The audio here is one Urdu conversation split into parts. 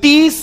30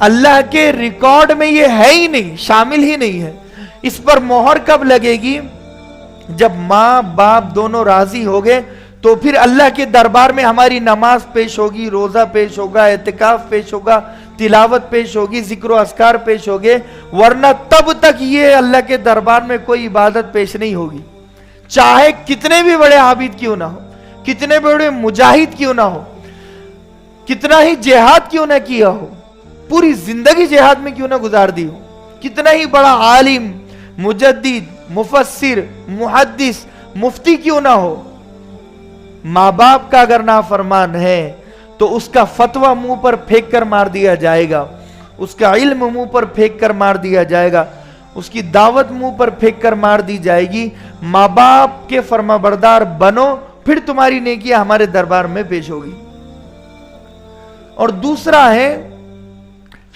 اللہ کے ریکارڈ میں یہ ہے ہی نہیں، شامل ہی نہیں ہے. اس پر مہر کب لگے گی؟ جب ماں باپ دونوں راضی ہو گئے تو پھر اللہ کے دربار میں ہماری نماز پیش ہوگی، روزہ پیش ہوگا، اعتکاف پیش ہوگا، تلاوت پیش ہوگی، ذکر و اذکار پیش ہوگے. ورنہ تب تک یہ اللہ کے دربار میں کوئی عبادت پیش نہیں ہوگی. چاہے کتنے بھی بڑے عابد کیوں نہ ہو، کتنے بڑے مجاہد کیوں نہ ہو، کتنا ہی جہاد کیوں نہ کیا ہو، پوری زندگی جہاد میں کیوں نہ گزار دی ہو، کتنا ہی بڑا عالم، مجدد، مفسر، محدث، مفتی کیوں نہ ہو، ماں باپ کا اگر نافرمان ہے تو اس کا فتویٰ منہ پر پھینک کر مار دیا جائے گا، اس کا علم منہ پر پھینک کر مار دیا جائے گا، اس کی دعوت منہ پر پھینک کر مار دی جائے گی. ماں باپ کے فرما بردار بنو، پھر تمہاری نیکیاں ہمارے دربار میں پیش ہوگی. اور دوسرا ہے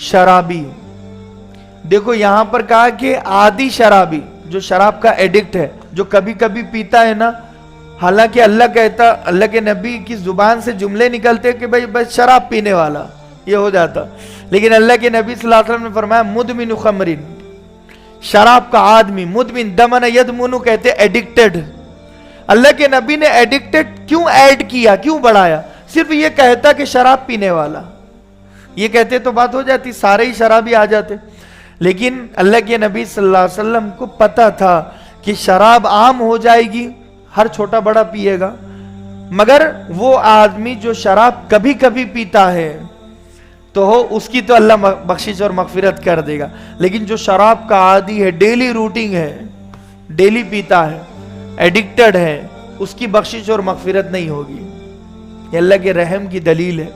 شرابی. دیکھو یہاں پر کہا کہ عادی شرابی، جو شراب کا ایڈکٹ ہے، جو کبھی کبھی پیتا ہے نا، حالانکہ اللہ کہتا، اللہ کے نبی کی زبان سے جملے نکلتے کہ بھئی بس شراب پینے والا، یہ ہو جاتا. لیکن اللہ کے نبی صلی اللہ علیہ وسلم نے فرمایا مدمن خمرین، شراب کا آدمی. مدمن دمن یدمن کہتے ایڈکٹڈ. اللہ کے نبی نے ایڈکٹڈ کیوں ایڈ کیا، کیوں بڑھایا؟ صرف یہ کہتا کہ شراب پینے والا، یہ کہتے تو بات ہو جاتی، سارے ہی شرابی آ جاتے. لیکن اللہ کے نبی صلی اللہ علیہ وسلم کو پتا تھا کہ شراب عام ہو جائے گی، ہر چھوٹا بڑا پیے گا. مگر وہ آدمی جو شراب کبھی کبھی پیتا ہے تو اس کی تو اللہ بخشش اور مغفرت کر دے گا. لیکن جو شراب کا عادی ہے، ڈیلی روٹنگ ہے، ڈیلی پیتا ہے، ایڈکٹڈ ہے، اس کی بخشش اور مغفرت نہیں ہوگی. یہ اللہ کے رحم کی دلیل ہے.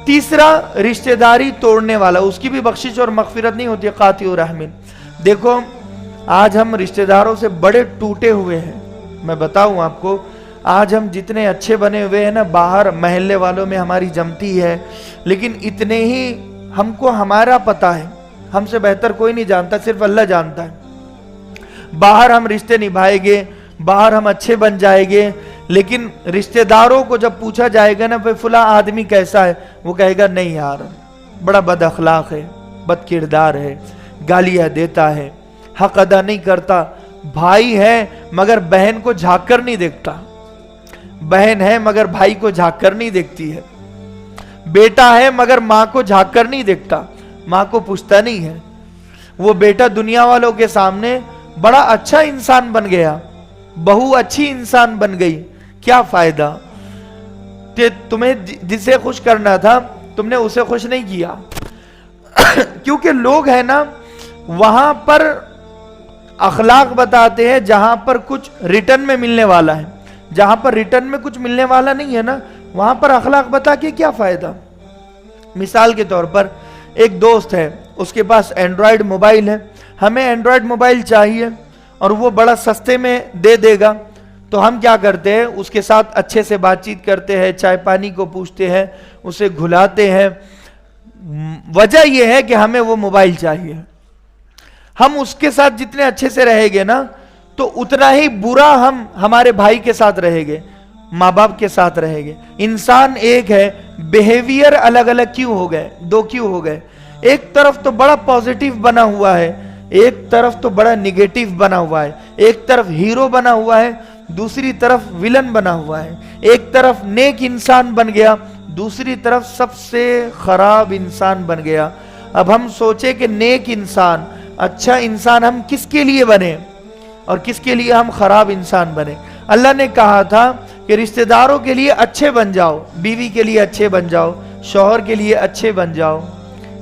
تیسرا رشتہ داری توڑنے والا، اس کی بھی بخشش اور مغفرت نہیں ہوتی. قاطع رحم. دیکھو آج ہم رشتہ داروں سے بڑے ٹوٹے ہوئے ہیں. میں بتاؤں آپ کو، آج ہم جتنے اچھے بنے ہوئے ہیں نا، باہر محلے والوں میں ہماری جمتی ہے، لیکن اتنے ہی ہم کو ہمارا پتا ہے، ہم سے بہتر کوئی نہیں جانتا، صرف اللہ جانتا ہے. باہر ہم رشتے نبھائیں گے، باہر ہم اچھے بن جائیں گے، لیکن رشتہ داروں کو جب پوچھا جائے گا نا بھئی فلاں آدمی کیسا ہے، وہ کہے گا نہیں یار بڑا بد اخلاق ہے، بد کردار ہے، گالیاں دیتا ہے، حق ادا نہیں کرتا. بھائی ہے مگر بہن کو جھانک کر نہیں دیکھتا، بہن ہے مگر بھائی کو جھانک کر نہیں دیکھتی ہے، بیٹا ہے مگر ماں کو جھانک کر نہیں دیکھتا، ماں کو پوچھتا نہیں ہے. وہ بیٹا دنیا والوں کے سامنے بڑا اچھا انسان بن گیا، بہو اچھی انسان بن گئی، کیا فائدہ؟ تمہیں جسے خوش کرنا تھا تم نے اسے خوش نہیں کیا. کیونکہ لوگ ہیں نا وہاں پر اخلاق بتاتے ہیں جہاں پر کچھ ریٹرن میں ملنے والا ہے. جہاں پر ریٹرن میں کچھ ملنے والا نہیں ہے نا، وہاں پر اخلاق بتا کے کیا فائدہ؟ مثال کے طور پر ایک دوست ہے، اس کے پاس اینڈرائیڈ موبائل ہے، ہمیں اینڈرائیڈ موبائل چاہیے اور وہ بڑا سستے میں دے دے گا، تو ہم کیا کرتے ہیں؟ اس کے ساتھ اچھے سے بات چیت کرتے ہیں، چائے پانی کو پوچھتے ہیں، اسے گھلاتے ہیں. وجہ یہ ہے کہ ہمیں وہ موبائل چاہیے. ہم اس کے ساتھ جتنے اچھے سے رہیں گے نا تو اتنا ہی برا ہم ہمارے بھائی کے ساتھ رہیں گے، ماں باپ کے ساتھ رہیں گے. انسان ایک ہے، بیہیویئر الگ الگ کیوں ہو گئے؟ دو کیوں ہو گئے؟ ایک طرف تو بڑا پازیٹیو بنا ہوا ہے، ایک طرف تو بڑا نیگیٹیو بنا ہوا ہے. ایک طرف ہیرو بنا ہوا ہے، دوسری طرف ویلن بنا ہوا ہے. ایک طرف نیک انسان بن گیا، دوسری طرف سب سے خراب انسان بن گیا. اب ہم سوچے کہ نیک انسان، اچھا انسان ہم کس کے لیے بنے اور کس کے لیے ہم خراب انسان بنے؟ اللہ نے کہا تھا کہ رشتہ داروں کے لیے اچھے بن جاؤ، بیوی کے لیے اچھے بن جاؤ، شوہر کے لیے اچھے بن جاؤ،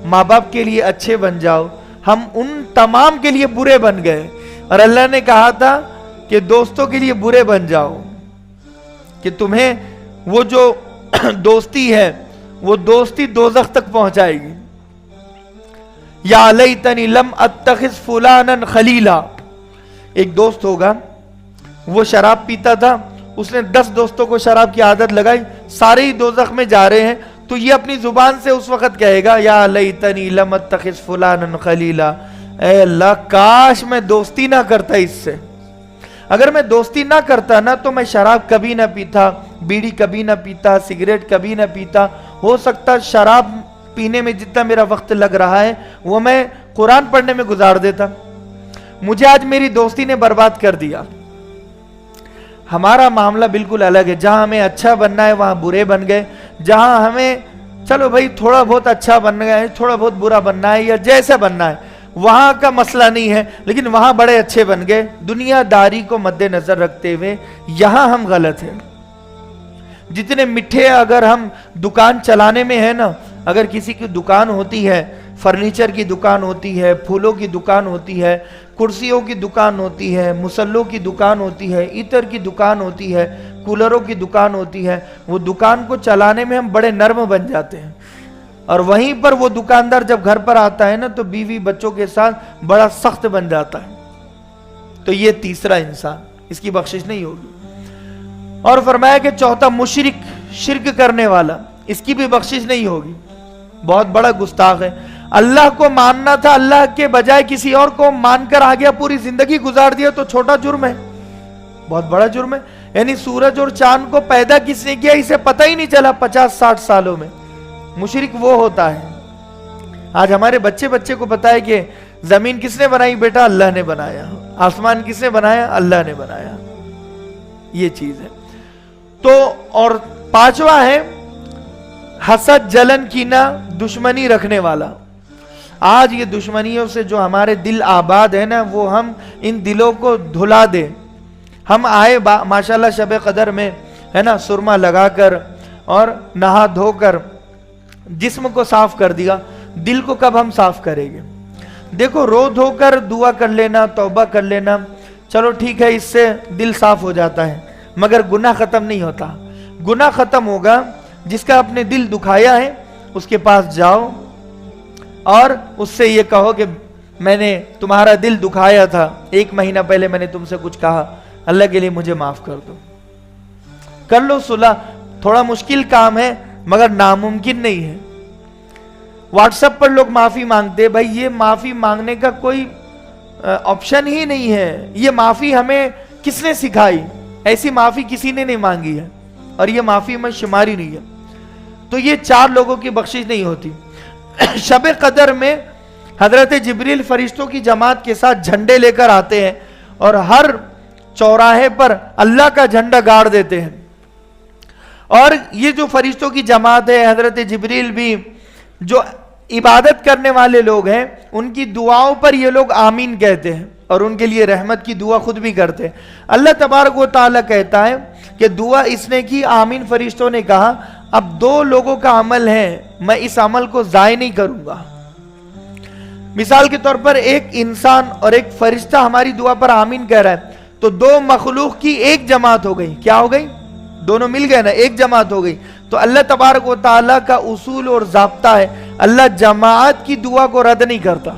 ماں باپ کے لیے اچھے بن جاؤ. ہم ان تمام کے لیے برے بن گئے. اور اللہ نے کہا تھا کہ دوستوں کے لیے برے بن جاؤ، کہ تمہیں وہ جو دوستی ہے وہ دوستی دوزخ تک پہنچائے گی. یا لیتنی لم اتخذ فلانا خلیلا. ایک دوست ہوگا، وہ شراب پیتا تھا، اس نے 10 دوستوں کو شراب کی عادت لگائی، سارے ہی دوزخ میں جا رہے ہیں. تو یہ اپنی زبان سے اس وقت کہے گا یا لیتنی لم اتخذ فلانا خلیلا، اے اللہ کاش میں دوستی نہ کرتا اس سے. اگر میں دوستی نہ کرتا نا تو میں شراب کبھی نہ پیتا، بیڑی کبھی نہ پیتا، سگریٹ کبھی نہ پیتا. ہو سکتا شراب پینے میں جتنا میرا وقت لگ رہا ہے وہ میں قرآن پڑھنے میں گزار دیتا. مجھے آج میری دوستی نے برباد کر دیا. ہمارا معاملہ بالکل الگ ہے. جہاں ہمیں اچھا بننا ہے وہاں برے بن گئے. جہاں ہمیں چلو بھائی تھوڑا بہت اچھا بننا ہے, تھوڑا بہت برا بننا ہے, یا جیسا بننا ہے, وہاں کا مسئلہ نہیں ہے, لیکن وہاں بڑے اچھے بن گئے. دنیا داری کو مد نظر رکھتے ہوئے یہاں ہم غلط ہیں. جتنے میٹھے اگر ہم دکان چلانے میں ہیں نا, اگر کسی کی دکان ہوتی ہے, فرنیچر کی دکان ہوتی ہے, پھولوں کی دکان ہوتی ہے, کرسیوں کی دکان ہوتی ہے, مسلوں کی دکان ہوتی ہے, عطر کی دکان ہوتی ہے, کولروں کی دکان ہوتی ہے, وہ دکان کو چلانے میں ہم بڑے نرم بن جاتے ہیں. اور وہیں پر وہ دکاندار جب گھر پر آتا ہے نا تو بیوی بچوں کے ساتھ بڑا سخت بن جاتا ہے. تو یہ تیسرا انسان, اس کی بخشش نہیں ہوگی. اور فرمایا کہ چوتھا مشرک, شرک کرنے والا, اس کی بھی بخشش نہیں ہوگی. بہت بڑا گستاخ ہے. اللہ کو ماننا تھا, اللہ کے بجائے کسی اور کو مان کر آ گیا, پوری زندگی گزار دیا, تو چھوٹا جرم ہے, بہت بڑا جرم ہے. یعنی سورج اور چاند کو پیدا کس نے کیا اسے پتہ ہی نہیں چلا 50-60 سالوں میں. مشرک وہ ہوتا ہے. آج ہمارے بچے کو پتا ہے کہ زمین کس نے بنائی, بیٹا اللہ نے بنایا. آسمان کس نے بنایا, اللہ نے بنایا. یہ چیز ہے. تو اور پانچواں ہے حسد, جلن, کینہ, دشمنی رکھنے والا. آج یہ دشمنیوں سے جو ہمارے دل آباد ہے نا, وہ ہم ان دلوں کو دھلا دیں. ہم آئے ماشاءاللہ شب قدر میں ہے نا, سرما لگا کر اور نہا دھو کر جسم کو صاف کر دیا, دل کو کب ہم صاف کریں گے؟ دیکھو رو دھو کر دعا کر لینا, توبہ کر لینا, چلو ٹھیک ہے, اس سے دل صاف ہو جاتا ہے, مگر گناہ ختم نہیں ہوتا. گناہ ختم ہوگا جس کا اپنے دل دکھایا ہے, اس کے پاس جاؤ اور اس سے یہ کہو کہ میں نے تمہارا دل دکھایا تھا, 1 مہینہ پہلے میں نے تم سے کچھ کہا, اللہ کے لیے مجھے معاف کر دو. کر لو صلح. تھوڑا مشکل کام ہے مگر ناممکن نہیں ہے. واٹس ایپ پر لوگ معافی مانگتے, بھائی یہ معافی مانگنے کا کوئی آپشن ہی نہیں ہے. یہ معافی ہمیں کس نے سکھائی؟ ایسی معافی کسی نے نہیں مانگی ہے, اور یہ معافی میں شماری نہیں ہے. تو یہ 4 لوگوں کی بخشش نہیں ہوتی. شب قدر میں حضرت جبریل فرشتوں کی جماعت کے ساتھ جھنڈے لے کر آتے ہیں اور ہر چوراہے پر اللہ کا جھنڈا گاڑ دیتے ہیں. اور یہ جو فرشتوں کی جماعت ہے, حضرت جبریل بھی جو عبادت کرنے والے لوگ ہیں, ان کی دعاؤں پر یہ لوگ آمین کہتے ہیں اور ان کے لیے رحمت کی دعا خود بھی کرتے ہیں. اللہ تبارک و تعالیٰ کہتا ہے کہ دعا اس نے کی, آمین فرشتوں نے کہا, اب 2 لوگوں کا عمل ہے, میں اس عمل کو ضائع نہیں کروں گا. مثال کے طور پر ایک انسان اور ایک فرشتہ ہماری دعا پر آمین کہہ رہا ہے, تو 2 مخلوق کی ایک جماعت ہو گئی. کیا ہو گئی؟ دونوں مل گئے نا, ایک جماعت ہو گئی. تو اللہ تبارک و تعالیٰ کا اصول اور ضابطہ ہے, اللہ جماعت کی دعا کو رد نہیں کرتا,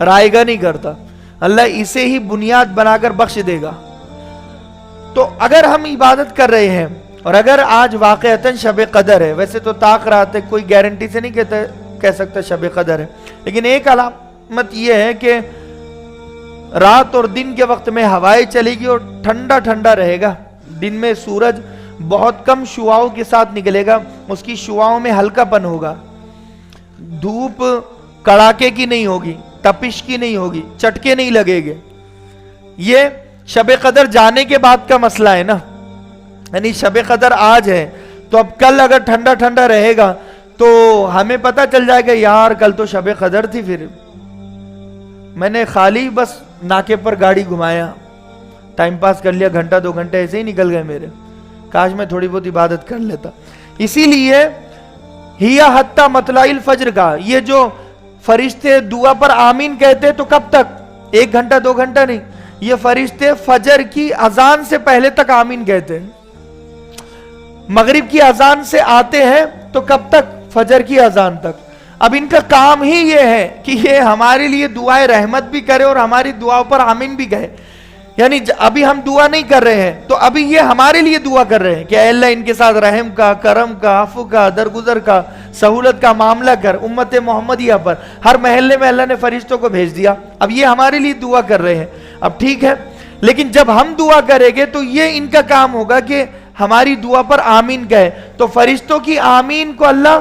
رائے گا نہیں کرتا. اللہ اسے ہی بنیاد بنا کر بخش دے گا. تو اگر ہم عبادت کر رہے ہیں اور اگر آج واقعتاً شب قدر ہے, ویسے تو طاق رات ہے, کوئی گارنٹی سے نہیں کہہ سکتا شب قدر ہے, لیکن ایک علامت یہ ہے کہ رات اور دن کے وقت میں ہوائیں چلے گی اور ٹھنڈا ٹھنڈا رہے گا. دن میں سورج بہت کم شعاؤں کے ساتھ نکلے گا, اس کی شعاؤں میں ہلکا پن ہوگا, دھوپ کڑاکے کی نہیں ہوگی, تپش کی نہیں ہوگی, چٹکے نہیں لگے گے. یہ شب قدر جانے کے بعد کا مسئلہ ہے نا, یعنی شب قدر آج ہے تو اب کل اگر ٹھنڈا ٹھنڈا رہے گا تو ہمیں پتہ چل جائے گا یار کل تو شب قدر تھی, پھر میں نے خالی بس ناکے پر گاڑی گھمایا, ٹائم پاس کر لیا, 1-2 گھنٹے ایسے ہی نکل گئے میرے, کاش میں تھوڑی بہت عبادت کر لیتا. اسی لیے ہیا حتی مطلع الفجر کا, یہ جو فرشتے دعا پر آمین کہتے تو کب تک؟ 1-2 گھنٹہ نہیں, یہ فرشتے فجر کی اذان سے پہلے تک آمین کہتے ہیں. مغرب کی اذان سے آتے ہیں تو کب تک؟ فجر کی اذان تک. اب ان کا کام ہی یہ ہے کہ یہ ہمارے لیے دعائے رحمت بھی کرے اور ہماری دعاؤں پر آمین بھی کہے. یعنی ابھی ہم دعا نہیں کر رہے ہیں تو ابھی یہ ہمارے لیے دعا کر رہے ہیں کہ اے اللہ ان کے ساتھ رحم کا, کرم کا, عفو کا, درگزر کا, سہولت کا معاملہ کر. امت محمدیہ پر ہر محلے میں اللہ نے فرشتوں کو بھیج دیا, اب یہ ہمارے لیے دعا کر رہے ہیں. اب ٹھیک ہے, لیکن جب ہم دعا کریں گے تو یہ ان کا کام ہوگا کہ ہماری دعا پر آمین کہے. تو فرشتوں کی آمین کو اللہ